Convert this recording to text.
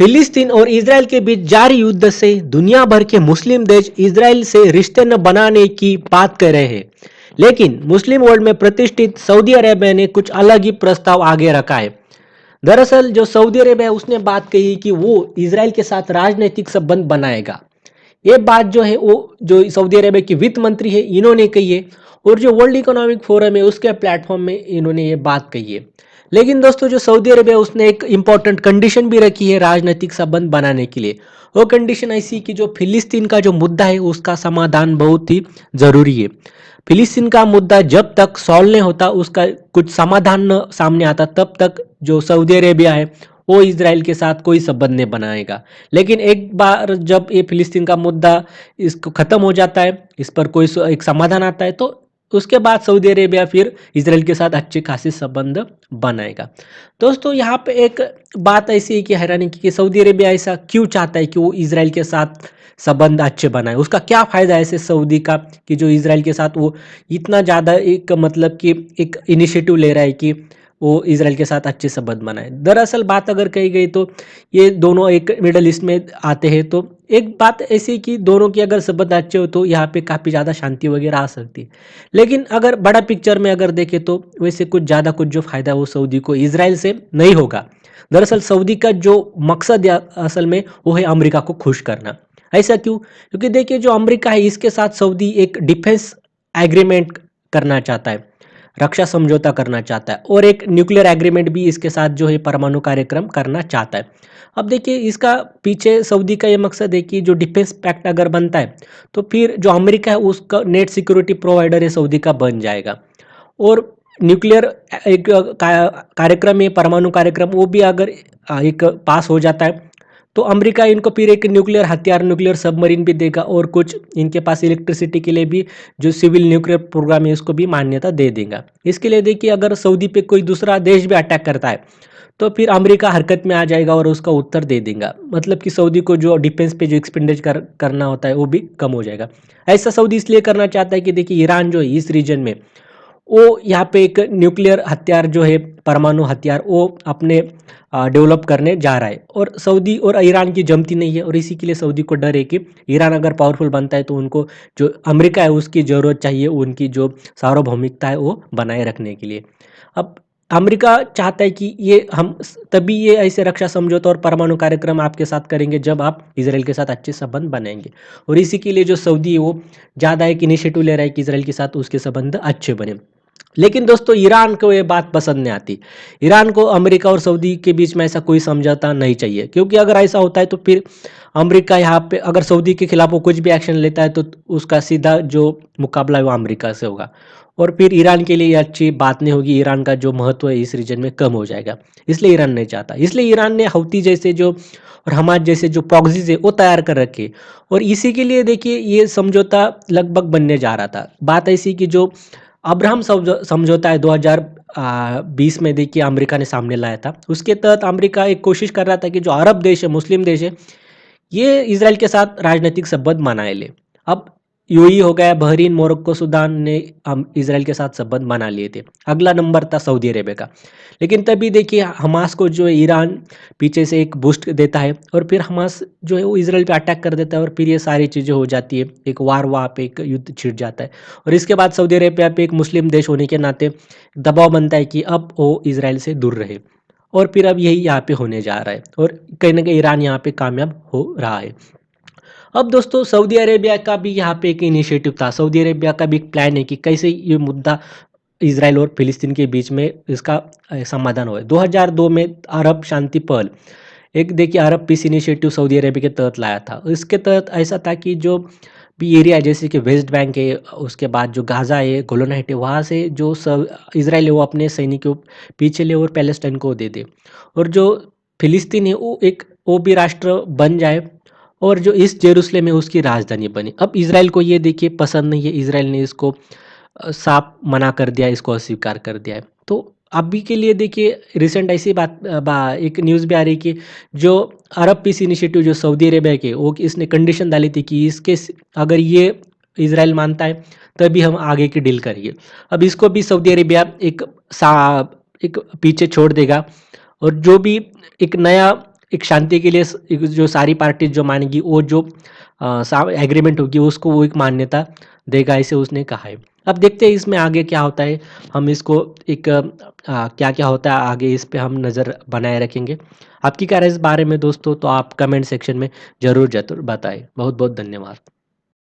फिलिस्तीन और इसराइल के बीच जारी युद्ध से दुनिया भर के मुस्लिम देश इसराइल से रिश्ते न बनाने की बात कर रहे हैं। लेकिन मुस्लिम वर्ल्ड में प्रतिष्ठित सऊदी अरेबिया ने कुछ अलग ही प्रस्ताव आगे रखा है। दरअसल जो सऊदी अरेबिया है उसने बात कही कि वो इसराइल के साथ राजनीतिक संबंध बनाएगा। ये बात जो है वो जो सऊदी अरेबिया की वित्त मंत्री है इन्होंने कही है, और जो वर्ल्ड इकोनॉमिक फोरम है उसके प्लेटफॉर्म में इन्होंने ये बात कही है। लेकिन दोस्तों जो सऊदी अरेबिया उसने एक इंपॉर्टेंट कंडीशन भी रखी है राजनीतिक संबंध बनाने के लिए। वो कंडीशन ऐसी कि जो फिलिस्तीन का जो मुद्दा है उसका समाधान बहुत ही जरूरी है। फिलिस्तीन का मुद्दा जब तक सॉल्व नहीं होता, उसका कुछ समाधान न सामने आता, तब तक जो सऊदी अरेबिया है वो इसराइल के साथ कोई संबंध नहीं बनाएगा। लेकिन एक बार जब ये फिलिस्तीन का मुद्दा इसको खत्म हो जाता है, इस पर कोई एक समाधान आता है, तो उसके बाद सऊदी अरेबिया फिर इसराइल के साथ अच्छे खासे संबंध बनाएगा। दोस्तों यहाँ पे एक बात ऐसी है कि हैरानी की कि सऊदी अरेबिया ऐसा क्यों चाहता है कि वो इसराइल के साथ संबंध अच्छे बनाए। उसका क्या फायदा है ऐसे सऊदी का कि जो इसराइल के साथ वो इतना ज़्यादा एक मतलब कि एक इनिशिएटिव ले रहा है कि वो इसराइल के साथ अच्छे संबंध बनाए। दरअसल बात अगर कही गई तो ये दोनों एक मिडल ईस्ट में आते हैं, तो एक बात ऐसी कि दोनों की अगर संबंध अच्छे हो तो यहाँ पे काफ़ी ज़्यादा शांति वगैरह आ सकती है। लेकिन अगर बड़ा पिक्चर में अगर देखें तो वैसे कुछ ज़्यादा कुछ जो फायदा है वो सऊदी को इसराइल से नहीं होगा। दरअसल सऊदी का जो मकसद है असल में वो है अमेरिका को खुश करना। ऐसा क्यों? क्योंकि देखिए जो अमेरिका है इसके साथ सऊदी एक डिफेंस एग्रीमेंट करना चाहता है, रक्षा समझौता करना चाहता है, और एक न्यूक्लियर एग्रीमेंट भी इसके साथ जो है परमाणु कार्यक्रम करना चाहता है। अब देखिए इसका पीछे सऊदी का ये मकसद है कि जो डिफेंस पैक्ट अगर बनता है तो फिर जो अमेरिका है उसका नेट सिक्योरिटी प्रोवाइडर है सऊदी का बन जाएगा। और न्यूक्लियर एक कार्यक्रम है, परमाणु कार्यक्रम, वो भी अगर एक पास हो जाता है तो अमेरिका इनको फिर एक न्यूक्लियर हथियार, न्यूक्लियर सबमरीन भी देगा, और कुछ इनके पास इलेक्ट्रिसिटी के लिए भी जो सिविल न्यूक्लियर प्रोग्राम है उसको भी मान्यता दे देगा। इसके लिए देखिए अगर सऊदी पे कोई दूसरा देश भी अटैक करता है तो फिर अमेरिका हरकत में आ जाएगा और उसका उत्तर दे देगा। मतलब कि सऊदी को जो डिफेंस पे जो एक्सपेंडिचर करना होता है वो भी कम हो जाएगा। ऐसा सऊदी इसलिए करना चाहता है कि देखिए ईरान जो है इस रीजन में वो यहाँ पे एक न्यूक्लियर हथियार जो है, परमाणु हथियार, वो अपने डेवलप करने जा रहा है, और सऊदी और ईरान की जमती नहीं है, और इसी के लिए सऊदी को डर है कि ईरान अगर पावरफुल बनता है तो उनको जो अमेरिका है उसकी ज़रूरत चाहिए, उनकी जो सार्वभौमिकता है वो बनाए रखने के लिए। अब अमेरिका चाहता है कि ये हम तभी ये ऐसे रक्षा समझौता और परमाणु कार्यक्रम आपके साथ करेंगे जब आप इसराइल के साथ अच्छे संबंध बनाएंगे, और इसी के लिए जो सऊदी है वो ज़्यादा एक इनिशिएटिव ले रहा है कि इसराइल के साथ उसके संबंध अच्छे बने। लेकिन दोस्तों ईरान को ये बात पसंद नहीं आती। ईरान को अमेरिका और सऊदी के बीच में ऐसा कोई समझौता नहीं चाहिए, क्योंकि अगर ऐसा होता है तो फिर अमेरिका यहाँ पे अगर सऊदी के खिलाफ वो कुछ भी एक्शन लेता है तो उसका सीधा जो मुकाबला है वो अमेरिका से होगा, और फिर ईरान के लिए ये अच्छी बात नहीं होगी। ईरान का जो महत्व है इस रीजन में कम हो जाएगा, इसलिए ईरान नहीं चाहता। इसलिए ईरान ने हouthi जैसे जो और हमास जैसे जो प्रॉक्सीज है वो तैयार कर रखे, और इसी के लिए देखिए ये समझौता लगभग बनने जा रहा था। बात ऐसी कि जो अब्राहम समझौता है 2020 में देखिए अमेरिका ने सामने लाया था, उसके तहत अमेरिका एक कोशिश कर रहा था कि जो अरब देश है, मुस्लिम देश है, ये इसराइल के साथ राजनीतिक संबंध बनाए ले। अब यूएई हो गया, बहरीन, मोरक्को, सूडान ने इसराइल के साथ संबंध बना लिए थे। अगला नंबर था सऊदी अरेबिया का। लेकिन तभी देखिए हमास को जो है ईरान पीछे से एक बूस्ट देता है, और फिर हमास जो है वो इसराइल पे अटैक कर देता है, और फिर ये सारी चीज़ें हो जाती है, एक वार वहाँ पे एक युद्ध छिड़ जाता है। और इसके बाद सऊदी अरेबिया पे एक मुस्लिम देश होने के नाते दबाव बनता है कि अब वो इसराइल से दूर रहे, और फिर अब यही यहाँ पे होने जा रहा है, और कहीं ना कहीं ईरान यहाँ पे कामयाब हो रहा है। अब दोस्तों सऊदी अरेबिया का भी यहाँ पे एक इनिशिएटिव था। सऊदी अरेबिया का भी एक प्लान है कि कैसे ये मुद्दा इसराइल और फिलिस्तीन के बीच में इसका समाधान हो। 2002 में अरब शांति पहल, एक देखिए अरब पीस इनिशिएटिव सऊदी अरेबिया के तहत लाया था। इसके तहत ऐसा था कि जो भी एरिया है जैसे कि वेस्ट बैंक है, उसके बाद जो गाज़ा है, गोलन हाइट है, वहाँ से जो सब इसराइल है वो अपने सैनिकों पीछे ले और पैलेस्टाइन को दे दे, और जो फिलिस्तीन है वो भी राष्ट्र बन जाए, और जो ईस्ट जेरूसलम है उसकी राजधानी बनी। अब इसराइल को ये देखिए पसंद नहीं है, इसराइल ने इसको साफ मना कर दिया, इसको अस्वीकार कर दिया है। तो अभी के लिए देखिए रिसेंट ऐसी एक न्यूज़ भी आ रही कि जो अरब पीस इनिशिएटिव जो सऊदी अरेबिया के, वो इसने कंडीशन डाली थी कि अगर ये इसराइल मानता है तभी हम आगे की डील करेंगे। अब इसको भी सऊदी अरेबिया एक पीछे छोड़ देगा, और जो भी एक नया एक शांति के लिए जो सारी पार्टी जो मानेगी वो जो एग्रीमेंट होगी उसको वो एक मान्यता देगा, ऐसे उसने कहा है। अब देखते हैं इसमें आगे क्या होता है। हम इसको एक क्या क्या होता है आगे, इस पे हम नज़र बनाए रखेंगे। आपकी क्या राय इस बारे में दोस्तों, तो आप कमेंट सेक्शन में ज़रूर बताएं। बहुत बहुत धन्यवाद।